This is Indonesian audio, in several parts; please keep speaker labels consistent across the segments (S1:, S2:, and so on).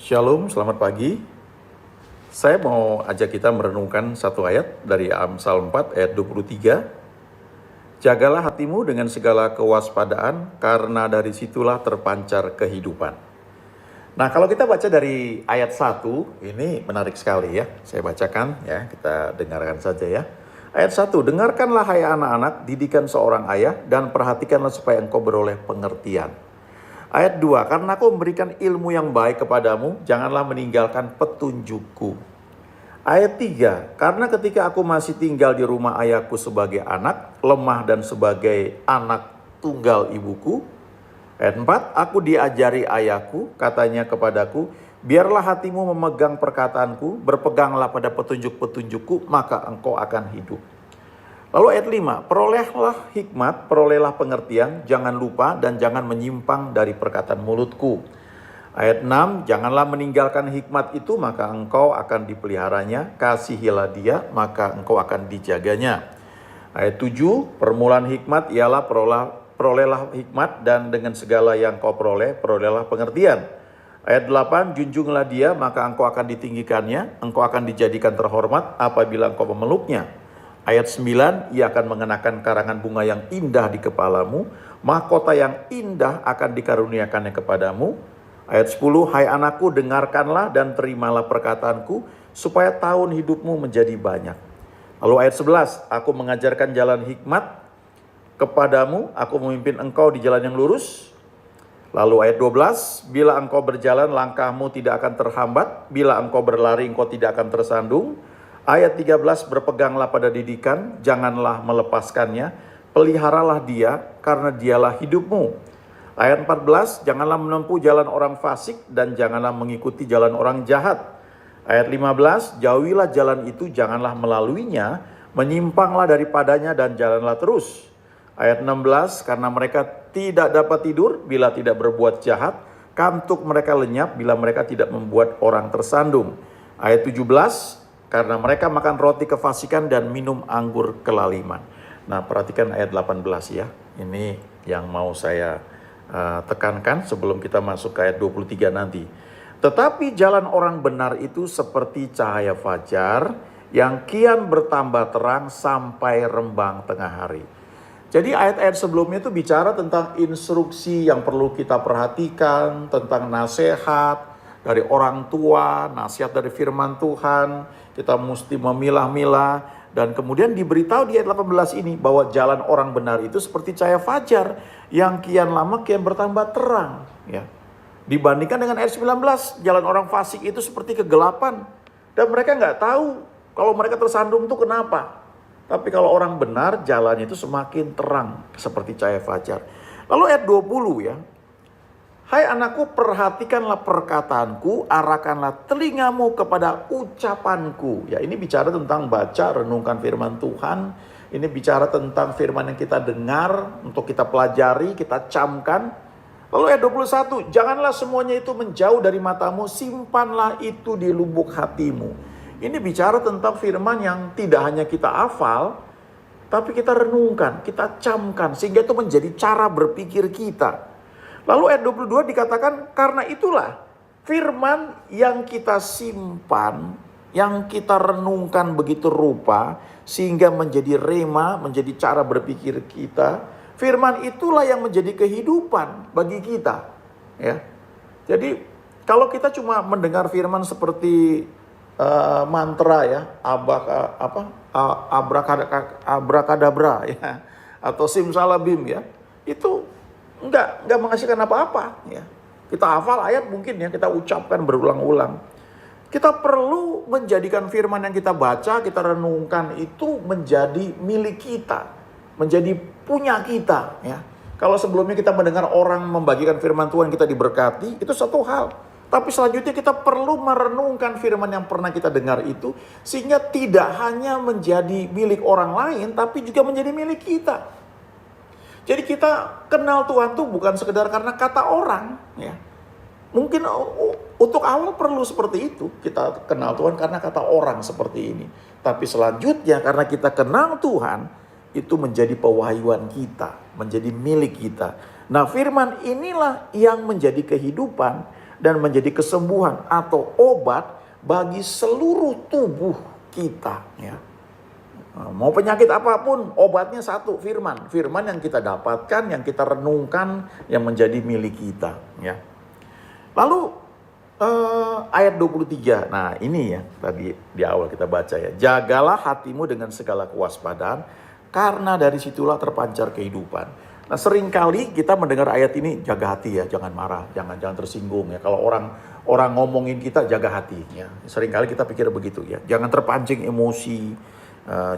S1: Shalom, selamat pagi. Saya mau ajak kita merenungkan satu ayat dari Amsal 4 ayat 23. Jagalah hatimu dengan segala kewaspadaan, karena dari situlah terpancar kehidupan. Nah, kalau kita baca dari ayat 1, ini menarik sekali ya. Saya bacakan ya, kita dengarkan saja ya. Ayat 1, dengarkanlah hai anak-anak, didikan seorang ayah, dan perhatikanlah supaya engkau beroleh pengertian. Ayat 2, karena aku memberikan ilmu yang baik kepadamu, janganlah meninggalkan petunjukku. Ayat 3, karena ketika aku masih tinggal di rumah ayahku sebagai anak, lemah dan sebagai anak tunggal ibuku. Ayat 4, aku diajari ayahku, katanya kepadaku, biarlah hatimu memegang perkataanku, berpeganglah pada petunjuk-petunjukku, maka engkau akan hidup. Lalu ayat 5, perolehlah hikmat, perolehlah pengertian, jangan lupa dan jangan menyimpang dari perkataan mulutku. Ayat 6, janganlah meninggalkan hikmat itu, maka engkau akan dipeliharanya, kasihilah dia, maka engkau akan dijaganya. Ayat 7, permulaan hikmat ialah perolehlah hikmat, dan dengan segala yang kau peroleh, perolehlah pengertian. Ayat 8, junjunglah dia, maka engkau akan ditinggikannya, engkau akan dijadikan terhormat apabila engkau memeluknya. Ayat 9, ia akan mengenakan karangan bunga yang indah di kepalamu, mahkota yang indah akan dikaruniakannya kepadamu. Ayat 10, hai anakku, dengarkanlah dan terimalah perkataanku, supaya tahun hidupmu menjadi banyak. Lalu ayat 11, aku mengajarkan jalan hikmat kepadamu, aku memimpin engkau di jalan yang lurus. Lalu ayat 12, bila engkau berjalan langkahmu tidak akan terhambat, bila engkau berlari engkau tidak akan tersandung. Ayat 13, berpeganglah pada didikan, janganlah melepaskannya, peliharalah dia, karena dialah hidupmu. Ayat 14, janganlah menempuh jalan orang fasik, dan janganlah mengikuti jalan orang jahat. Ayat 15, jauhilah jalan itu, janganlah melaluinya, menyimpanglah daripadanya, dan jalanlah terus. Ayat 16, karena mereka tidak dapat tidur bila tidak berbuat jahat, kantuk mereka lenyap bila mereka tidak membuat orang tersandung. Ayat 17, karena mereka makan roti kefasikan dan minum anggur kelaliman. Nah, perhatikan ayat 18 ya. Ini yang mau saya tekankan sebelum kita masuk ke ayat 23 nanti. Tetapi jalan orang benar itu seperti cahaya fajar yang kian bertambah terang sampai rembang tengah hari. Jadi ayat-ayat sebelumnya itu bicara tentang instruksi yang perlu kita perhatikan, tentang nasihat dari orang tua, nasihat dari firman Tuhan. Kita mesti memilah-milah, dan kemudian diberitahu di ayat 18 ini bahwa jalan orang benar itu seperti cahaya fajar yang kian lama kian bertambah terang ya. Dibandingkan dengan ayat 19, jalan orang fasik itu seperti kegelapan dan mereka nggak tahu kalau mereka tersandung itu kenapa. Tapi kalau orang benar, jalannya itu semakin terang seperti cahaya fajar. Lalu ayat 20 ya. Hai anakku, perhatikanlah perkataanku, arahkanlah telingamu kepada ucapanku. Ya, ini bicara tentang baca, renungkan firman Tuhan. Ini bicara tentang firman yang kita dengar, untuk kita pelajari, kita camkan. Lalu ayat 21, janganlah semuanya itu menjauh dari matamu, simpanlah itu di lubuk hatimu. Ini bicara tentang firman yang tidak hanya kita hafal, tapi kita renungkan, kita camkan, sehingga itu menjadi cara berpikir kita. Lalu ayat 22 dikatakan, karena itulah firman yang kita simpan, yang kita renungkan begitu rupa, sehingga menjadi rema, menjadi cara berpikir kita. Firman itulah yang menjadi kehidupan bagi kita. Ya. Jadi kalau kita cuma mendengar firman seperti mantra ya, abrakadabra ya, atau simsalabim ya, itu enggak menghasilkan apa-apa ya. Kita hafal ayat mungkin ya, kita ucapkan berulang-ulang. Kita perlu menjadikan firman yang kita baca, kita renungkan itu menjadi milik kita, menjadi punya kita ya. Kalau sebelumnya kita mendengar orang membagikan firman Tuhan, kita diberkati, itu satu hal. Tapi selanjutnya kita perlu merenungkan firman yang pernah kita dengar itu, sehingga tidak hanya menjadi milik orang lain, tapi juga menjadi milik kita. Jadi kita kenal Tuhan tuh bukan sekedar karena kata orang ya. Mungkin untuk awal perlu seperti itu. Kita kenal Tuhan karena kata orang seperti ini. Tapi selanjutnya karena kita kenal Tuhan, itu menjadi pewahyuan kita, menjadi milik kita. Nah, firman inilah yang menjadi kehidupan dan menjadi kesembuhan atau obat bagi seluruh tubuh kita. Ya. Mau penyakit apapun, obatnya satu, firman. Firman yang kita dapatkan, yang kita renungkan, yang menjadi milik kita. Ya. Lalu ayat 23, nah ini ya tadi di awal kita baca ya. Jagalah hatimu dengan segala kewaspadaan, karena dari situlah terpancar kehidupan. Nah seringkali kita mendengar ayat ini, jaga hati ya, jangan marah, jangan tersinggung ya. Kalau orang ngomongin kita, jaga hati ya. Seringkali kita pikir begitu ya, jangan terpancing emosi,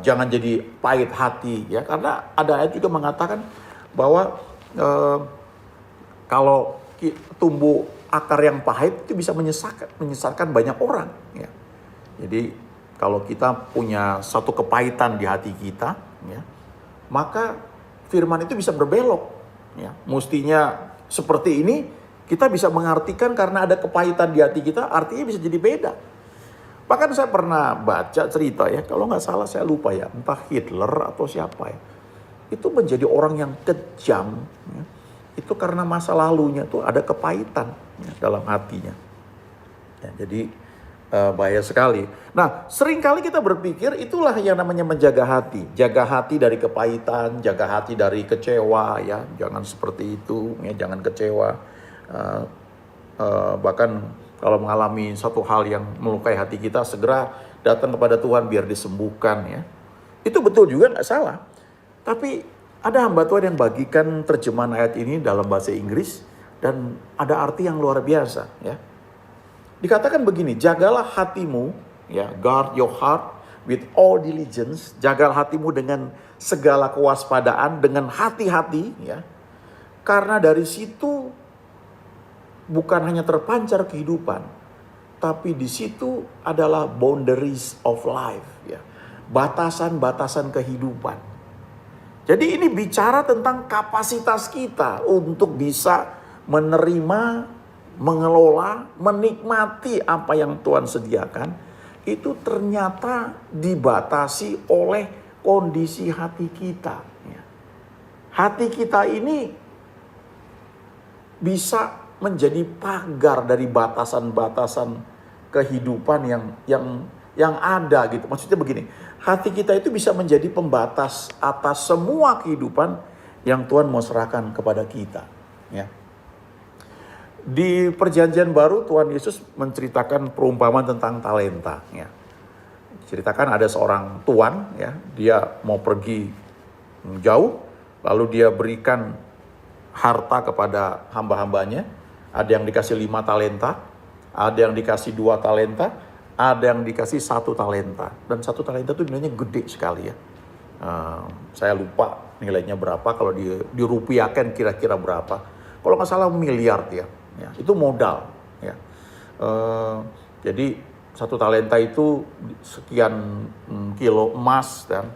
S1: jangan jadi pahit hati ya. Karena ada ayat juga mengatakan bahwa kalau tumbuh akar yang pahit itu bisa menyesatkan banyak orang ya. Jadi kalau kita punya satu kepahitan di hati kita ya, maka firman itu bisa berbelok ya. Mestinya seperti ini, kita bisa mengartikan karena ada kepahitan di hati kita, artinya bisa jadi beda. Bahkan saya pernah baca cerita ya, kalau nggak salah saya lupa ya, entah Hitler atau siapa ya, itu menjadi orang yang kejam ya. Itu karena masa lalunya tuh ada kepahitan ya, dalam hatinya. Ya, jadi bahaya sekali. Nah, seringkali kita berpikir itulah yang namanya menjaga hati. Jaga hati dari kepahitan, jaga hati dari kecewa ya. Jangan seperti itu ya, jangan kecewa. Bahkan kalau mengalami satu hal yang melukai hati kita, segera datang kepada Tuhan biar disembuhkan ya. Itu betul juga, nggak salah. Tapi ada hamba Tuhan yang bagikan terjemahan ayat ini dalam bahasa Inggris dan ada arti yang luar biasa ya. Dikatakan begini, jagalah hatimu ya, guard your heart with all diligence, jagalah hatimu dengan segala kewaspadaan, dengan hati-hati ya. Karena dari situ bukan hanya terpancar kehidupan, tapi di situ adalah boundaries of life ya. Batasan-batasan kehidupan. Jadi ini bicara tentang kapasitas kita untuk bisa menerima, mengelola, menikmati apa yang Tuhan sediakan. Itu ternyata dibatasi oleh kondisi hati kita. Hati kita ini bisa menjadi pagar dari batasan-batasan kehidupan yang ada gitu. Maksudnya begini, hati kita itu bisa menjadi pembatas atas semua kehidupan yang Tuhan mau serahkan kepada kita. Ya. Di Perjanjian Baru Tuhan Yesus menceritakan perumpamaan tentang talenta. Ya. Ceritakan ada seorang tuan, ya, dia mau pergi jauh, lalu dia berikan harta kepada hamba-hambanya. Ada yang dikasih 5 talenta, ada yang dikasih 2 talenta, ada yang dikasih 1 talenta. Dan 1 talenta itu nilainya gede sekali ya. Saya lupa nilainya berapa, kalau dirupiahkan kira-kira berapa. Kalau nggak salah miliar ya. Itu modal ya. Jadi 1 talenta itu sekian kilo emas dan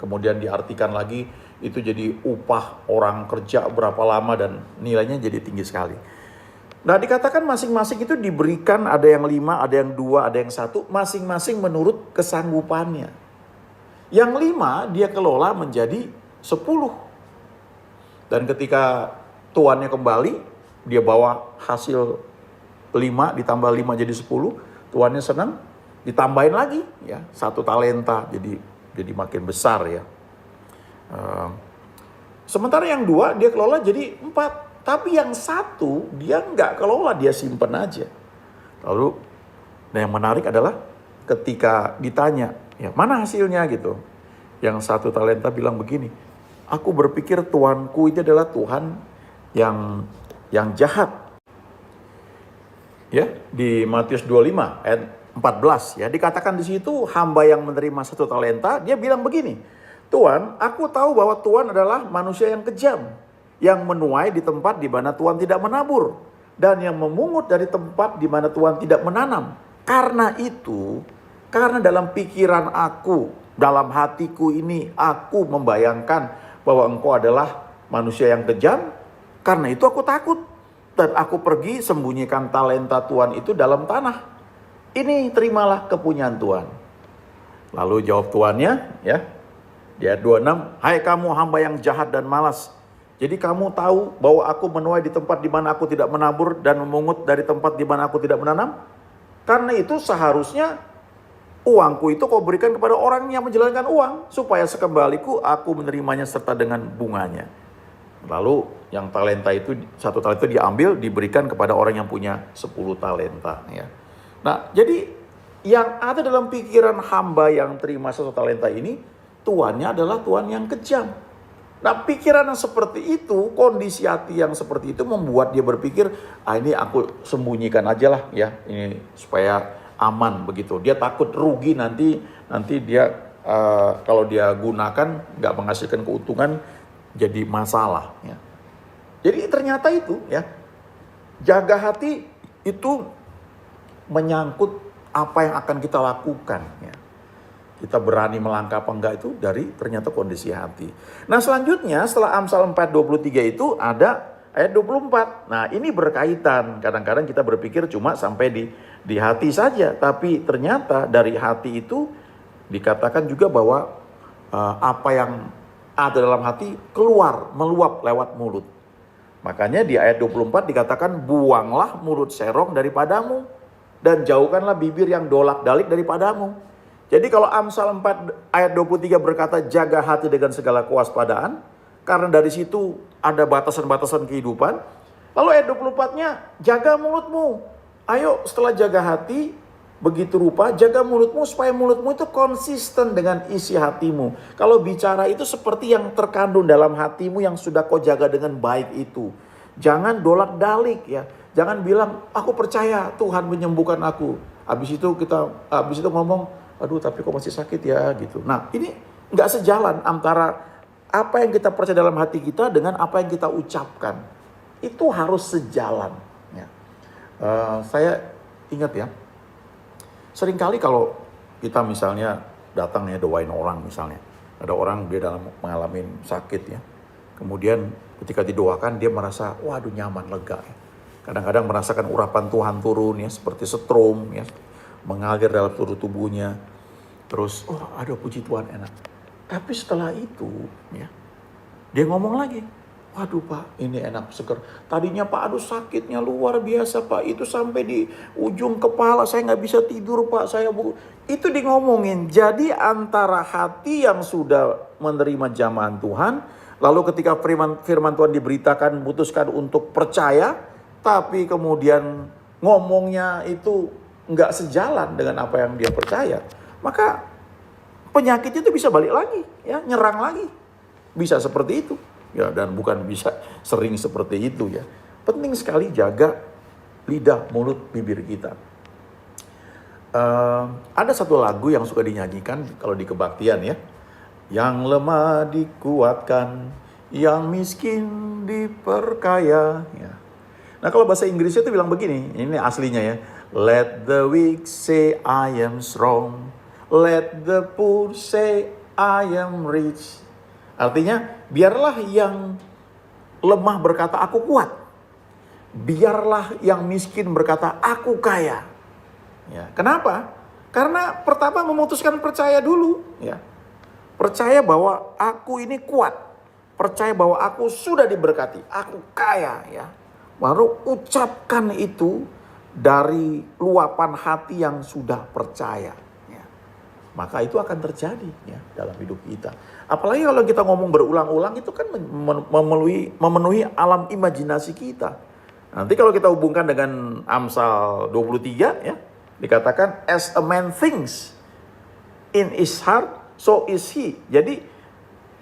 S1: kemudian diartikan lagi itu jadi upah orang kerja berapa lama dan nilainya jadi tinggi sekali. Nah dikatakan masing-masing itu diberikan, ada yang 5, ada yang 2, ada yang 1, masing-masing menurut kesanggupannya. Yang 5 dia kelola menjadi 10. Dan ketika tuannya kembali, dia bawa hasil 5 ditambah 5 jadi 10, tuannya senang, ditambahin lagi ya 1 talenta, jadi makin besar ya. Sementara yang 2 dia kelola jadi 4. Tapi yang 1 dia nggak kelola, dia simpen aja. Lalu, nah yang menarik adalah ketika ditanya, ya mana hasilnya gitu. Yang 1 talenta bilang begini, aku berpikir Tuanku itu adalah Tuhan yang jahat. Ya, di Matius 25 ayat 14 ya, dikatakan di situ hamba yang menerima 1 talenta, dia bilang begini, Tuhan, aku tahu bahwa Tuhan adalah manusia yang kejam, yang menuai di tempat di mana Tuhan tidak menabur, dan yang memungut dari tempat di mana Tuhan tidak menanam. Karena itu, karena dalam pikiran aku, dalam hatiku ini, aku membayangkan bahwa engkau adalah manusia yang kejam, karena itu aku takut. Dan aku pergi sembunyikan talenta Tuhan itu dalam tanah. Ini terimalah kepunyaan Tuhan. Lalu jawab tuannya, ya, di ayat 26, hai kamu hamba yang jahat dan malas, Jadi kamu tahu bahwa aku menuai di tempat di mana aku tidak menabur dan memungut dari tempat di mana aku tidak menanam. Karena itu seharusnya uangku itu kau berikan kepada orang yang menjalankan uang, supaya sekembaliku aku menerimanya serta dengan bunganya. Lalu yang talenta itu, 1 talenta itu diambil, diberikan kepada orang yang punya 10 talenta. Ya. Nah, jadi yang ada dalam pikiran hamba yang terima 1 talenta ini, tuannya adalah tuan yang kejam. Nah, pikiran yang seperti itu, kondisi hati yang seperti itu membuat dia berpikir, ini aku sembunyikan aja lah ya, ini supaya aman begitu. Dia takut rugi nanti dia kalau dia gunakan nggak menghasilkan keuntungan, jadi masalah ya. Jadi ternyata itu ya, jaga hati itu menyangkut apa yang akan kita lakukan ya. Kita berani melangkah apa enggak itu dari ternyata kondisi hati. Nah, selanjutnya setelah Amsal 4:23 itu ada ayat 24. Nah, ini berkaitan. Kadang-kadang kita berpikir cuma sampai di hati saja, tapi ternyata dari hati itu dikatakan juga bahwa apa yang ada dalam hati keluar, meluap lewat mulut. Makanya di ayat 24 dikatakan, buanglah mulut serong daripadamu dan jauhkanlah bibir yang dolak-dalik daripadamu. Jadi kalau Amsal 4 ayat 23 berkata jaga hati dengan segala kewaspadaan, karena dari situ ada batasan-batasan kehidupan. Lalu ayat 24-nya jaga mulutmu. Ayo setelah jaga hati, begitu rupa jaga mulutmu supaya mulutmu itu konsisten dengan isi hatimu. Kalau bicara itu seperti yang terkandung dalam hatimu yang sudah kau jaga dengan baik itu. Jangan dolak-dalik ya. Jangan bilang aku percaya Tuhan menyembuhkan aku. Habis itu ngomong, aduh tapi kok masih sakit ya gitu. Nah, ini nggak sejalan antara apa yang kita percaya dalam hati kita dengan apa yang kita ucapkan. Itu harus sejalan. Ya. Saya ingat ya, seringkali kalau kita misalnya datang ya doain orang misalnya. Ada orang dia dalam mengalami sakit ya. Kemudian ketika didoakan dia merasa waduh nyaman, lega ya. Kadang-kadang merasakan urapan Tuhan turun ya, seperti setrum ya, mengalir dalam seluruh tubuhnya. Terus, aduh puji Tuhan enak. Tapi setelah itu, ya, dia ngomong lagi, waduh Pak, ini enak seger. Tadinya Pak, aduh sakitnya luar biasa Pak. Itu sampai di ujung kepala, saya nggak bisa tidur Pak. Itu dia ngomongin. Jadi antara hati yang sudah menerima jamahan Tuhan, lalu ketika firman Tuhan diberitakan, memutuskan untuk percaya, tapi kemudian ngomongnya itu nggak sejalan dengan apa yang dia percaya, maka penyakitnya itu bisa balik lagi, ya, nyerang lagi. Bisa seperti itu, ya, dan bukan bisa sering seperti itu ya. Penting sekali jaga lidah, mulut, bibir kita. Ada satu lagu yang suka dinyanyikan kalau di kebaktian ya. Yang lemah dikuatkan, yang miskin diperkaya. Ya. Nah kalau bahasa Inggrisnya itu bilang begini, ini aslinya ya. Let the weak say I am strong. Let the poor say I am rich. Artinya biarlah yang lemah berkata aku kuat. Biarlah yang miskin berkata aku kaya. Ya, kenapa? Karena pertama memutuskan percaya dulu. Ya. Percaya bahwa aku ini kuat. Percaya bahwa aku sudah diberkati. Aku kaya ya. Baru ucapkan itu dari luapan hati yang sudah percaya. Ya. Maka itu akan terjadi ya dalam hidup kita. Apalagi kalau kita ngomong berulang-ulang itu kan memenuhi alam imajinasi kita. Nanti kalau kita hubungkan dengan Amsal 23 ya. Dikatakan as a man thinks in his heart so is he. Jadi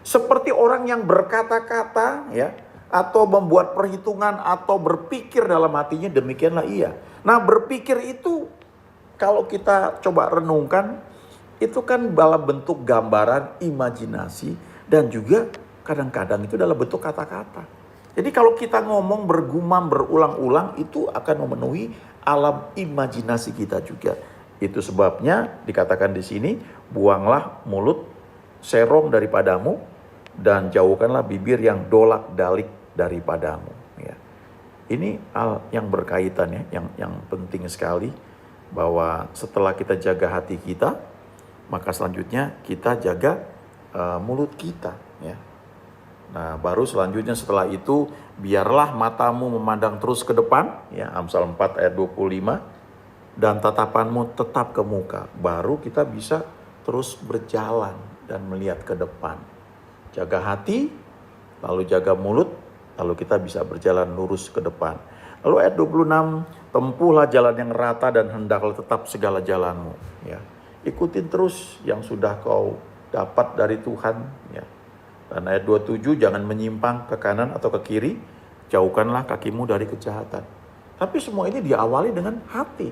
S1: seperti orang yang berkata-kata ya, atau membuat perhitungan atau berpikir dalam hatinya, demikianlah ia. Nah berpikir itu kalau kita coba renungkan itu kan dalam bentuk gambaran, imajinasi, dan juga kadang-kadang itu dalam bentuk kata-kata. Jadi kalau kita ngomong bergumam berulang-ulang itu akan memenuhi alam imajinasi kita juga. Itu sebabnya dikatakan di sini, buanglah mulut serong daripadamu dan jauhkanlah bibir yang dolak-dalik daripadamu. Ya. Ini hal yang berkaitan ya, yang penting sekali bahwa setelah kita jaga hati kita, maka selanjutnya kita jaga mulut kita. Ya. Nah, baru selanjutnya setelah itu, biarlah matamu memandang terus ke depan, ya, Amsal 4 ayat 25, dan tatapanmu tetap ke muka. Baru kita bisa terus berjalan dan melihat ke depan. Jaga hati, lalu jaga mulut, lalu kita bisa berjalan lurus ke depan. Lalu ayat 26, tempuhlah jalan yang rata dan hendaklah tetap segala jalanmu. Ya. Ikutin terus yang sudah kau dapat dari Tuhan, ya. Dan ayat 27, jangan menyimpang ke kanan atau ke kiri, jauhkanlah kakimu dari kejahatan. Tapi semua ini diawali dengan hati.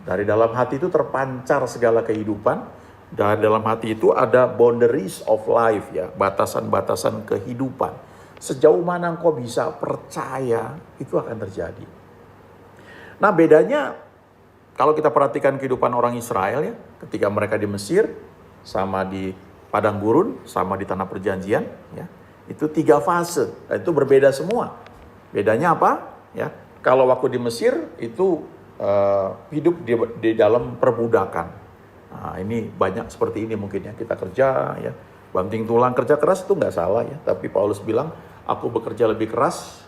S1: Dari dalam hati itu terpancar segala kehidupan. Dari dalam hati itu ada boundaries of life, ya, batasan-batasan kehidupan. Sejauh mana engkau bisa percaya, itu akan terjadi. Nah, bedanya kalau kita perhatikan kehidupan orang Israel, ya, ketika mereka di Mesir, sama di padang gurun, sama di tanah perjanjian, ya, itu 3 fase. Dan itu berbeda semua. Bedanya apa? Ya, kalau waktu di Mesir itu hidup di dalam perbudakan. Nah, ini banyak seperti ini mungkin, ya, kita kerja, ya, banting tulang, kerja keras itu nggak salah, ya. Tapi Paulus bilang, aku bekerja lebih keras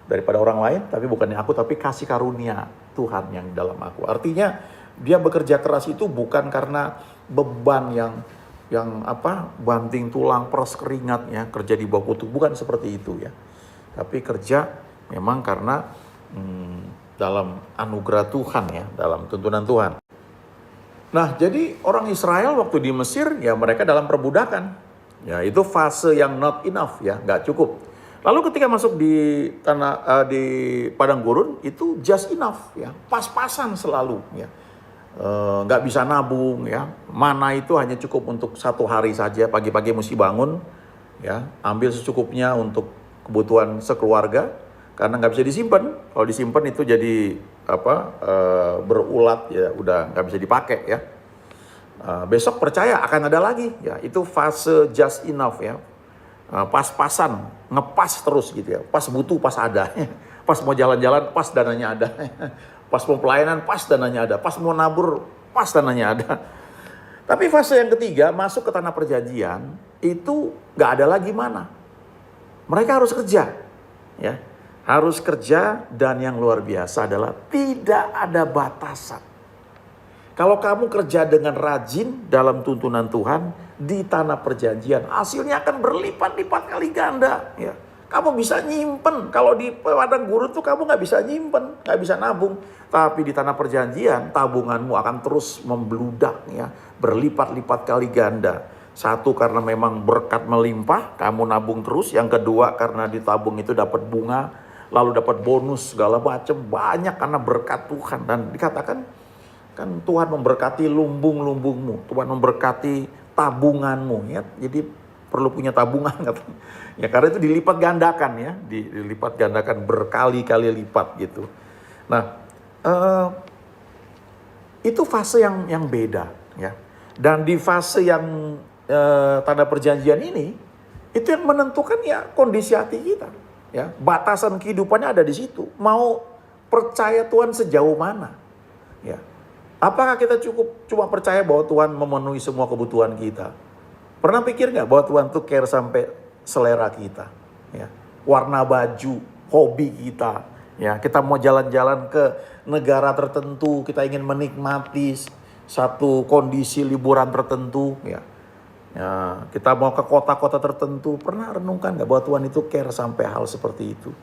S1: daripada orang lain, tapi bukannya aku, tapi kasih karunia Tuhan yang dalam aku. Artinya dia bekerja keras itu bukan karena beban yang banting tulang, peras keringat, ya, kerja di bawah kutu, bukan seperti itu, ya. Tapi kerja memang karena dalam anugerah Tuhan, ya, dalam tuntunan Tuhan. Nah, jadi orang Israel waktu di Mesir, ya, mereka dalam perbudakan. Ya, itu fase yang not enough, ya, nggak cukup. Lalu ketika masuk di di padang gurun, itu just enough, ya, pas-pasan selalu, ya. Nggak bisa nabung, ya. Mana itu hanya cukup untuk 1 hari saja, pagi-pagi mesti bangun, ya, ambil secukupnya untuk kebutuhan sekeluarga, karena nggak bisa disimpan. Kalau disimpan itu jadi berulat, ya, udah nggak bisa dipakai, ya. Besok percaya akan ada lagi, ya. Itu fase just enough, ya. Pas-pasan, ngepas terus gitu, ya. Pas butuh, pas ada. Pas mau jalan-jalan, pas dananya ada. Pas mau pelayanan, pas dananya ada. Pas mau nabur, pas dananya ada. Tapi fase yang ketiga, masuk ke tanah perjanjian, itu gak ada lagi mana. Mereka harus kerja, ya. Harus kerja, dan yang luar biasa adalah tidak ada batasan. Kalau kamu kerja dengan rajin dalam tuntunan Tuhan di tanah perjanjian, hasilnya akan berlipat-lipat kali ganda, ya. Kamu bisa nyimpen. Kalau di padang gurun tuh kamu nggak bisa nyimpen, nggak bisa nabung. Tapi di tanah perjanjian, tabunganmu akan terus membludak, ya, berlipat-lipat kali ganda. Satu, karena memang berkat melimpah, kamu nabung terus. Yang kedua, karena ditabung itu dapat bunga, lalu dapat bonus segala macam, banyak karena berkat Tuhan. Dan dikatakan kan Tuhan memberkati lumbung-lumbungmu, Tuhan memberkati tabunganmu, ya. Jadi perlu punya tabungan, katanya. Ya, karena itu dilipat gandakan, ya, dilipat gandakan berkali-kali lipat gitu. Nah, itu fase yang beda, ya. Dan di fase yang tanda perjanjian ini, itu yang menentukan, ya, kondisi hati kita, ya. Batasan kehidupannya ada di situ. Mau percaya Tuhan sejauh mana, ya. Apakah kita cukup cuma percaya bahwa Tuhan memenuhi semua kebutuhan kita? Pernah pikir nggak bahwa Tuhan tuh care sampai selera kita, ya, warna baju, hobi kita, ya, kita mau jalan-jalan ke negara tertentu, kita ingin menikmati satu kondisi liburan tertentu, ya, ya, kita mau ke kota-kota tertentu, pernah renungkan nggak bahwa Tuhan itu care sampai hal seperti itu?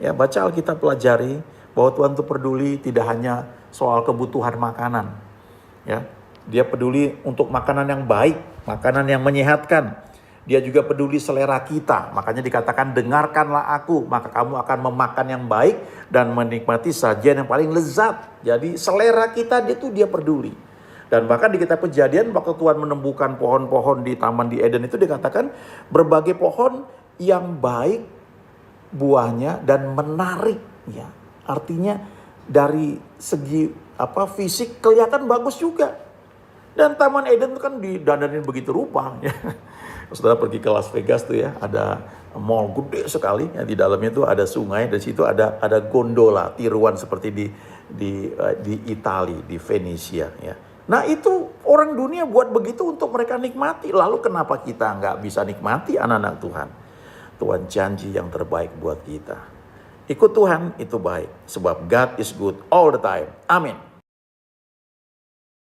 S1: Ya, baca Alkitab, pelajari bahwa Tuhan itu peduli tidak hanya soal kebutuhan makanan, ya. Dia peduli untuk makanan yang baik, makanan yang menyehatkan. Dia juga peduli selera kita. Makanya dikatakan, dengarkanlah aku, maka kamu akan memakan yang baik dan menikmati sajian yang paling lezat. Jadi selera kita dia peduli. Dan bahkan di kitab Kejadian, waktu Tuhan menemukan pohon-pohon di taman di Eden itu, dikatakan berbagai pohon yang baik buahnya dan menarik, ya. Artinya dari segi fisik kelihatan bagus juga. Dan Taman Eden itu kan didandanin begitu rupa, ya. Saudara pergi ke Las Vegas tuh, ya, ada mall gede sekali, ya, di dalamnya tuh ada sungai, dari situ ada gondola, tiruan seperti di Italia, di Venesia, ya. Nah, itu orang dunia buat begitu untuk mereka nikmati. Lalu kenapa kita nggak bisa nikmati, anak-anak Tuhan? Tuhan janji yang terbaik buat kita. Ikut Tuhan itu baik, sebab God is good all the time. Amin.